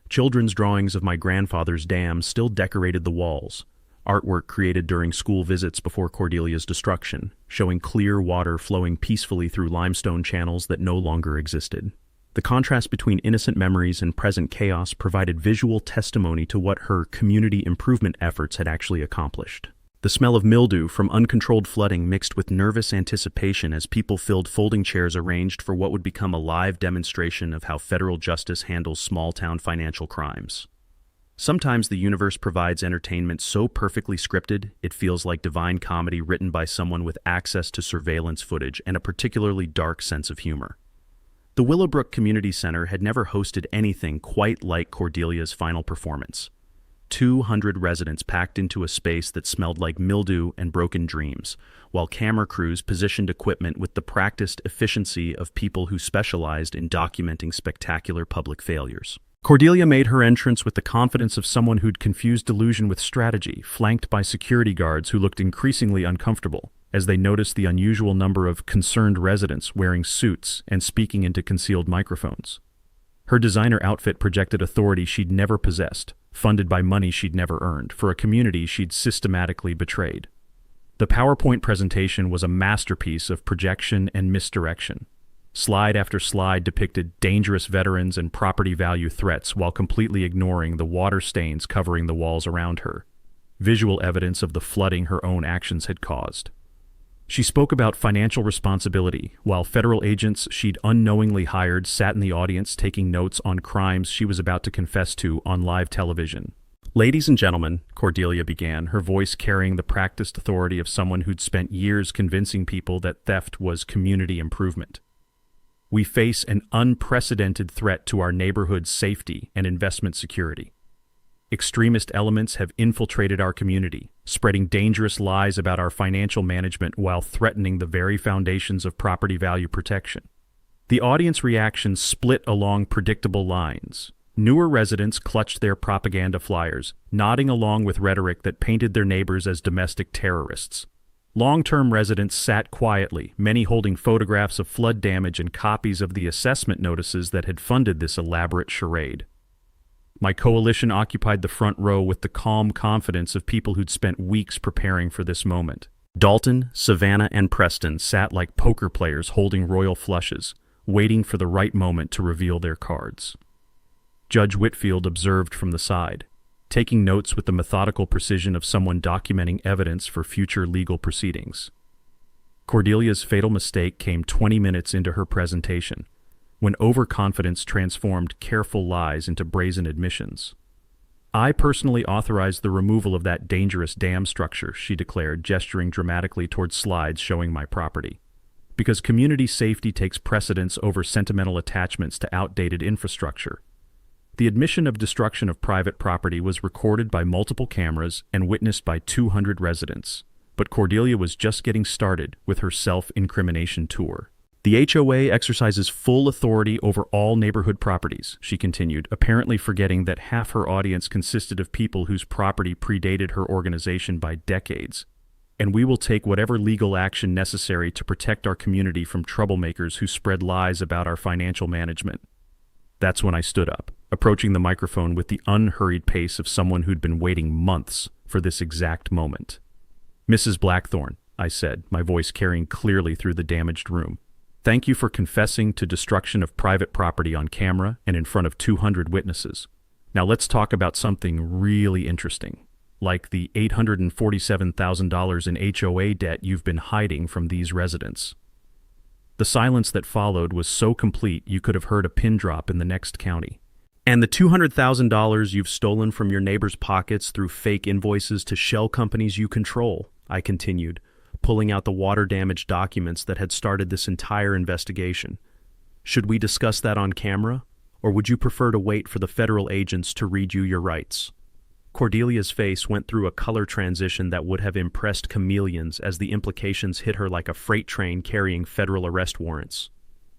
Children's drawings of my grandfather's dam still decorated the walls, artwork created during school visits before Cordelia's destruction, showing clear water flowing peacefully through limestone channels that no longer existed. The contrast between innocent memories and present chaos provided visual testimony to what her community improvement efforts had actually accomplished. The smell of mildew from uncontrolled flooding mixed with nervous anticipation as people filled folding chairs arranged for what would become a live demonstration of how federal justice handles small-town financial crimes. Sometimes the universe provides entertainment so perfectly scripted, it feels like divine comedy written by someone with access to surveillance footage and a particularly dark sense of humor. The Willowbrook Community Center had never hosted anything quite like Cordelia's final performance. 200 residents packed into a space that smelled like mildew and broken dreams, while camera crews positioned equipment with the practiced efficiency of people who specialized in documenting spectacular public failures. Cordelia made her entrance with the confidence of someone who'd confused delusion with strategy, flanked by security guards who looked increasingly uncomfortable as they noticed the unusual number of concerned residents wearing suits and speaking into concealed microphones. Her designer outfit projected authority she'd never possessed, funded by money she'd never earned, for a community she'd systematically betrayed. The PowerPoint presentation was a masterpiece of projection and misdirection. Slide after slide depicted dangerous veterans and property value threats while completely ignoring the water stains covering the walls around her, visual evidence of the flooding her own actions had caused. She spoke about financial responsibility, while federal agents she'd unknowingly hired sat in the audience taking notes on crimes she was about to confess to on live television. "Ladies and gentlemen," Cordelia began, her voice carrying the practiced authority of someone who'd spent years convincing people that theft was community improvement. "We face an unprecedented threat to our neighborhood's safety and investment security. Extremist elements have infiltrated our community, spreading dangerous lies about our financial management while threatening the very foundations of property value protection." The audience reaction split along predictable lines. Newer residents clutched their propaganda flyers, nodding along with rhetoric that painted their neighbors as domestic terrorists. Long-term residents sat quietly, many holding photographs of flood damage and copies of the assessment notices that had funded this elaborate charade. My coalition occupied the front row with the calm confidence of people who'd spent weeks preparing for this moment. Dalton, Savannah, and Preston sat like poker players holding royal flushes, waiting for the right moment to reveal their cards. Judge Whitfield observed from the side, taking notes with the methodical precision of someone documenting evidence for future legal proceedings. Cordelia's fatal mistake came 20 minutes into her presentation, when overconfidence transformed careful lies into brazen admissions. "I personally authorized the removal of that dangerous dam structure," she declared, gesturing dramatically towards slides showing my property. "Because community safety takes precedence over sentimental attachments to outdated infrastructure." The admission of destruction of private property was recorded by multiple cameras and witnessed by 200 residents, but Cordelia was just getting started with her self-incrimination tour. "The HOA exercises full authority over all neighborhood properties," she continued, apparently forgetting that half her audience consisted of people whose property predated her organization by decades. "And we will take whatever legal action necessary to protect our community from troublemakers who spread lies about our financial management." That's when I stood up, approaching the microphone with the unhurried pace of someone who'd been waiting months for this exact moment. "Mrs. Blackthorne," I said, my voice carrying clearly through the damaged room, "thank you for confessing to destruction of private property on camera and in front of 200 witnesses. Now let's talk about something really interesting, like the $847,000 in HOA debt you've been hiding from these residents." The silence that followed was so complete you could have heard a pin drop in the next county. "And the $200,000 you've stolen from your neighbors' pockets through fake invoices to shell companies you control," I continued, pulling out the water-damaged documents that had started this entire investigation. "Should we discuss that on camera, or would you prefer to wait for the federal agents to read you your rights?" Cordelia's face went through a color transition that would have impressed chameleons as the implications hit her like a freight train carrying federal arrest warrants.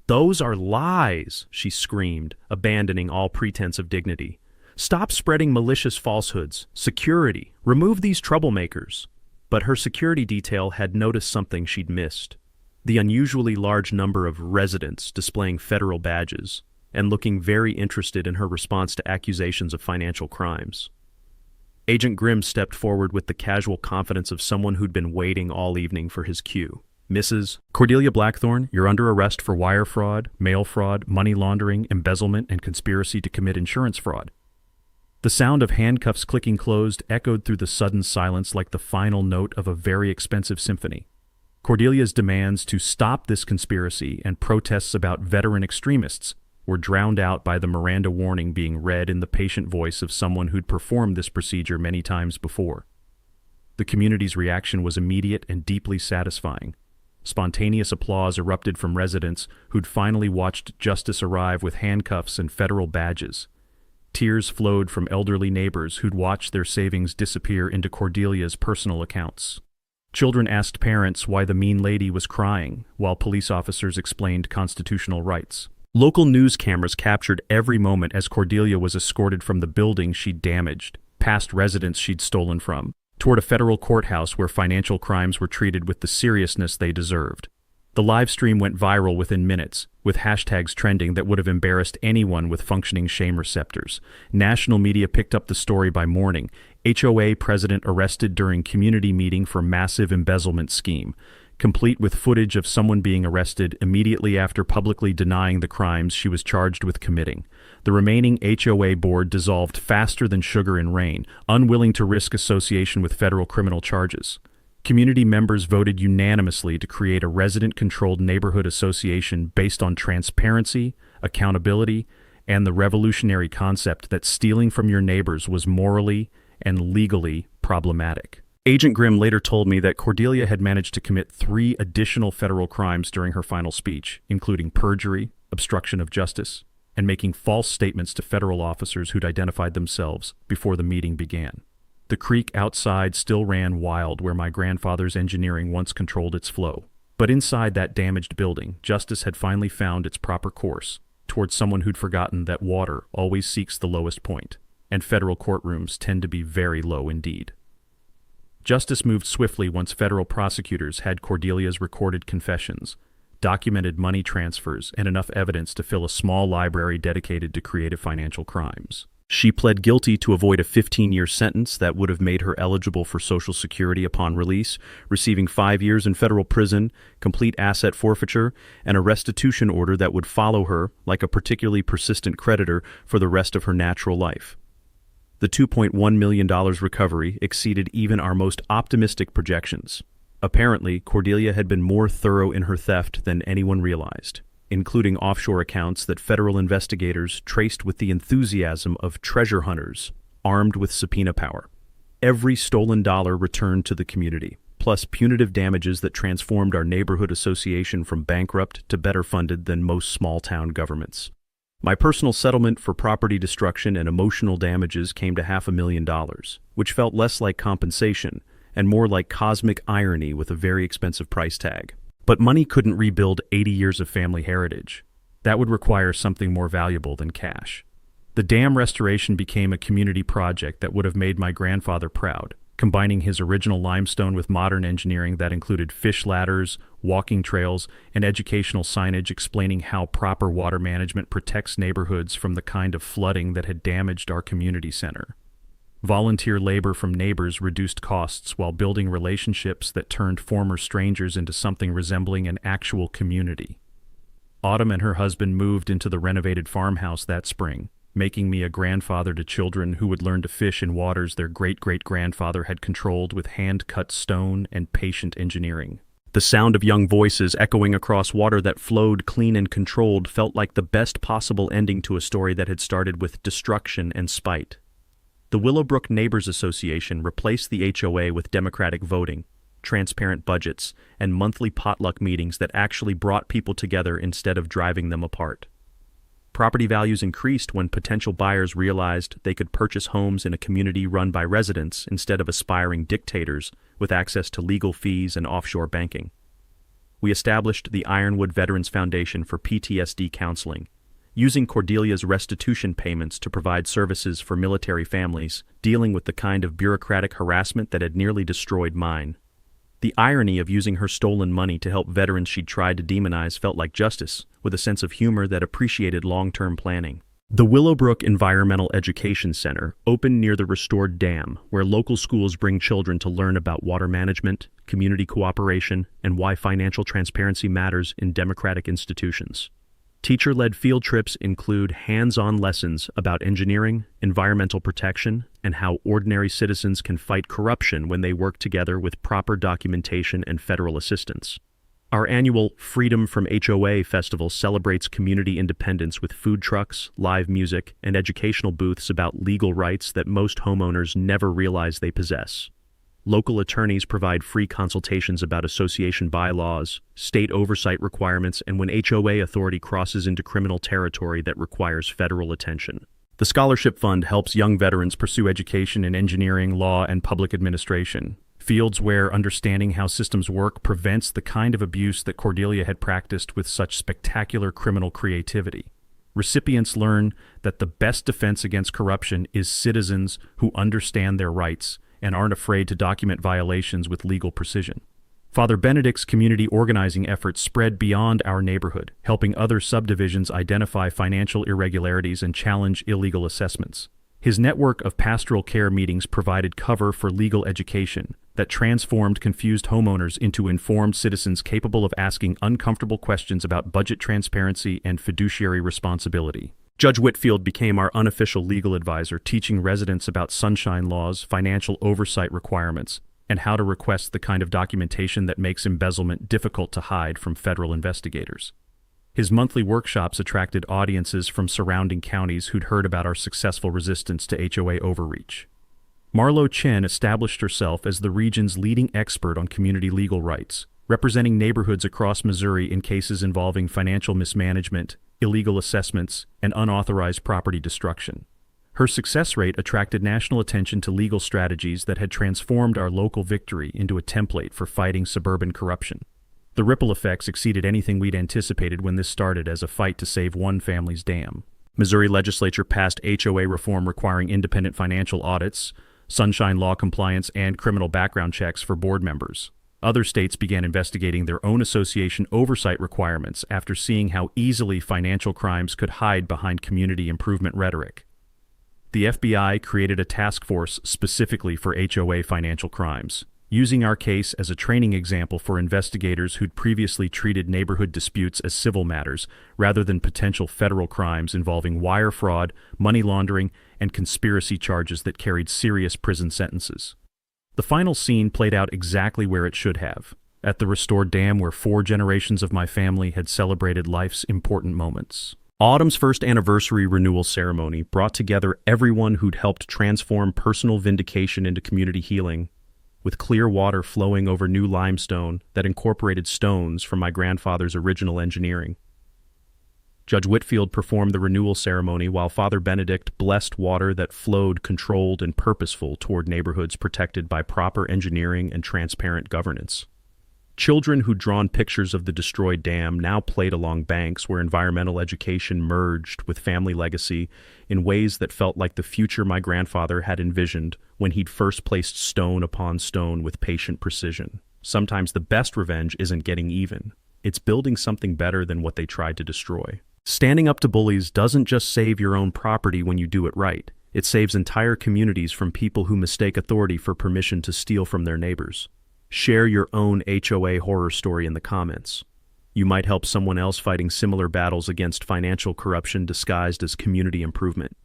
"Those are lies," she screamed, abandoning all pretense of dignity. "Stop spreading malicious falsehoods. Security. Remove these troublemakers." But her security detail had noticed something she'd missed. The unusually large number of residents displaying federal badges and looking very interested in her response to accusations of financial crimes. Agent Grimm stepped forward with the casual confidence of someone who'd been waiting all evening for his cue. "Mrs. Cordelia Blackthorne, you're under arrest for wire fraud, mail fraud, money laundering, embezzlement, and conspiracy to commit insurance fraud." The sound of handcuffs clicking closed echoed through the sudden silence like the final note of a very expensive symphony. Cordelia's demands to stop this conspiracy and protests about veteran extremists were drowned out by the Miranda warning being read in the patient voice of someone who'd performed this procedure many times before. The community's reaction was immediate and deeply satisfying. Spontaneous applause erupted from residents who'd finally watched justice arrive with handcuffs and federal badges. Tears flowed from elderly neighbors who'd watched their savings disappear into Cordelia's personal accounts. Children asked parents why the mean lady was crying, while police officers explained constitutional rights. Local news cameras captured every moment as Cordelia was escorted from the building she'd damaged, past residents she'd stolen from, toward a federal courthouse where financial crimes were treated with the seriousness they deserved. The live stream went viral within minutes, with hashtags trending that would have embarrassed anyone with functioning shame receptors. National media picked up the story by morning. HOA president arrested during community meeting for massive embezzlement scheme, complete with footage of someone being arrested immediately after publicly denying the crimes she was charged with committing. The remaining HOA board dissolved faster than sugar in rain, unwilling to risk association with federal criminal charges. Community members voted unanimously to create a resident-controlled neighborhood association based on transparency, accountability, and the revolutionary concept that stealing from your neighbors was morally and legally problematic. Agent Grimm later told me that Cordelia had managed to commit 3 additional federal crimes during her final speech, including perjury, obstruction of justice, and making false statements to federal officers who'd identified themselves before the meeting began. The creek outside still ran wild where my grandfather's engineering once controlled its flow. But inside that damaged building, justice had finally found its proper course, towards someone who'd forgotten that water always seeks the lowest point, and federal courtrooms tend to be very low indeed. Justice moved swiftly once federal prosecutors had Cordelia's recorded confessions, documented money transfers, and enough evidence to fill a small library dedicated to creative financial crimes. She pled guilty to avoid a 15-year sentence that would have made her eligible for Social Security upon release, receiving 5 years in federal prison, complete asset forfeiture, and a restitution order that would follow her, like a particularly persistent creditor, for the rest of her natural life. The $2.1 million recovery exceeded even our most optimistic projections. Apparently, Cordelia had been more thorough in her theft than anyone realized, including offshore accounts that federal investigators traced with the enthusiasm of treasure hunters armed with subpoena power. Every stolen dollar returned to the community, plus punitive damages that transformed our neighborhood association from bankrupt to better funded than most small-town governments. My personal settlement for property destruction and emotional damages came to $500,000, which felt less like compensation and more like cosmic irony with a very expensive price tag. But money couldn't rebuild 80 years of family heritage. That would require something more valuable than cash. The dam restoration became a community project that would have made my grandfather proud, combining his original limestone with modern engineering that included fish ladders, walking trails, and educational signage explaining how proper water management protects neighborhoods from the kind of flooding that had damaged our community center. Volunteer labor from neighbors reduced costs while building relationships that turned former strangers into something resembling an actual community. Autumn and her husband moved into the renovated farmhouse that spring, making me a grandfather to children who would learn to fish in waters their great-great-grandfather had controlled with hand-cut stone and patient engineering. The sound of young voices echoing across water that flowed clean and controlled felt like the best possible ending to a story that had started with destruction and spite. The Willowbrook Neighbors Association replaced the HOA with democratic voting, transparent budgets, and monthly potluck meetings that actually brought people together instead of driving them apart. Property values increased when potential buyers realized they could purchase homes in a community run by residents instead of aspiring dictators with access to legal fees and offshore banking. We established the Ironwood Veterans Foundation for PTSD counseling, using Cordelia's restitution payments to provide services for military families dealing with the kind of bureaucratic harassment that had nearly destroyed mine. The irony of using her stolen money to help veterans she'd tried to demonize felt like justice, with a sense of humor that appreciated long-term planning. The Willowbrook Environmental Education Center opened near the restored dam, where local schools bring children to learn about water management, community cooperation, and why financial transparency matters in democratic institutions. Teacher-led field trips include hands-on lessons about engineering, environmental protection, and how ordinary citizens can fight corruption when they work together with proper documentation and federal assistance. Our annual Freedom from HOA festival celebrates community independence with food trucks, live music, and educational booths about legal rights that most homeowners never realize they possess. Local attorneys provide free consultations about association bylaws, state oversight requirements, and when HOA authority crosses into criminal territory that requires federal attention. The Scholarship Fund helps young veterans pursue education in engineering, law, and public administration, fields where understanding how systems work prevents the kind of abuse that Cordelia had practiced with such spectacular criminal creativity. Recipients learn that the best defense against corruption is citizens who understand their rights and aren't afraid to document violations with legal precision. Father Benedict's community organizing efforts spread beyond our neighborhood, helping other subdivisions identify financial irregularities and challenge illegal assessments. His network of pastoral care meetings provided cover for legal education that transformed confused homeowners into informed citizens capable of asking uncomfortable questions about budget transparency and fiduciary responsibility. Judge Whitfield became our unofficial legal advisor, teaching residents about sunshine laws, financial oversight requirements, and how to request the kind of documentation that makes embezzlement difficult to hide from federal investigators. His monthly workshops attracted audiences from surrounding counties who'd heard about our successful resistance to HOA overreach. Marlo Chen established herself as the region's leading expert on community legal rights, representing neighborhoods across Missouri in cases involving financial mismanagement, illegal assessments, and unauthorized property destruction. Her success rate attracted national attention to legal strategies that had transformed our local victory into a template for fighting suburban corruption. The ripple effects exceeded anything we'd anticipated when this started as a fight to save one family's dam. Missouri legislature passed HOA reform requiring independent financial audits, sunshine law compliance, and criminal background checks for board members. Other states began investigating their own association oversight requirements after seeing how easily financial crimes could hide behind community improvement rhetoric. The FBI created a task force specifically for HOA financial crimes, using our case as a training example for investigators who'd previously treated neighborhood disputes as civil matters rather than potential federal crimes involving wire fraud, money laundering, and conspiracy charges that carried serious prison sentences. The final scene played out exactly where it should have, at the restored dam where 4 generations of my family had celebrated life's important moments. Autumn's first anniversary renewal ceremony brought together everyone who'd helped transform personal vindication into community healing, with clear water flowing over new limestone that incorporated stones from my grandfather's original engineering. Judge Whitfield performed the renewal ceremony while Father Benedict blessed water that flowed controlled and purposeful toward neighborhoods protected by proper engineering and transparent governance. Children who'd drawn pictures of the destroyed dam now played along banks where environmental education merged with family legacy in ways that felt like the future my grandfather had envisioned when he'd first placed stone upon stone with patient precision. Sometimes the best revenge isn't getting even. It's building something better than what they tried to destroy. Standing up to bullies doesn't just save your own property when you do it right. It saves entire communities from people who mistake authority for permission to steal from their neighbors. Share your own HOA horror story in the comments. You might help someone else fighting similar battles against financial corruption disguised as community improvement.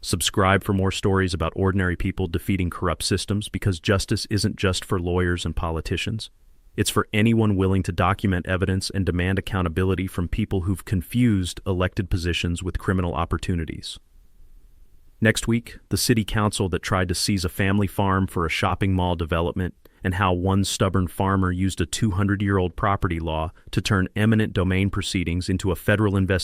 Subscribe for more stories about ordinary people defeating corrupt systems, because justice isn't just for lawyers and politicians. It's for anyone willing to document evidence and demand accountability from people who've confused elected positions with criminal opportunities. Next week, the city council that tried to seize a family farm for a shopping mall development, and how one stubborn farmer used a 200-year-old property law to turn eminent domain proceedings into a federal investigation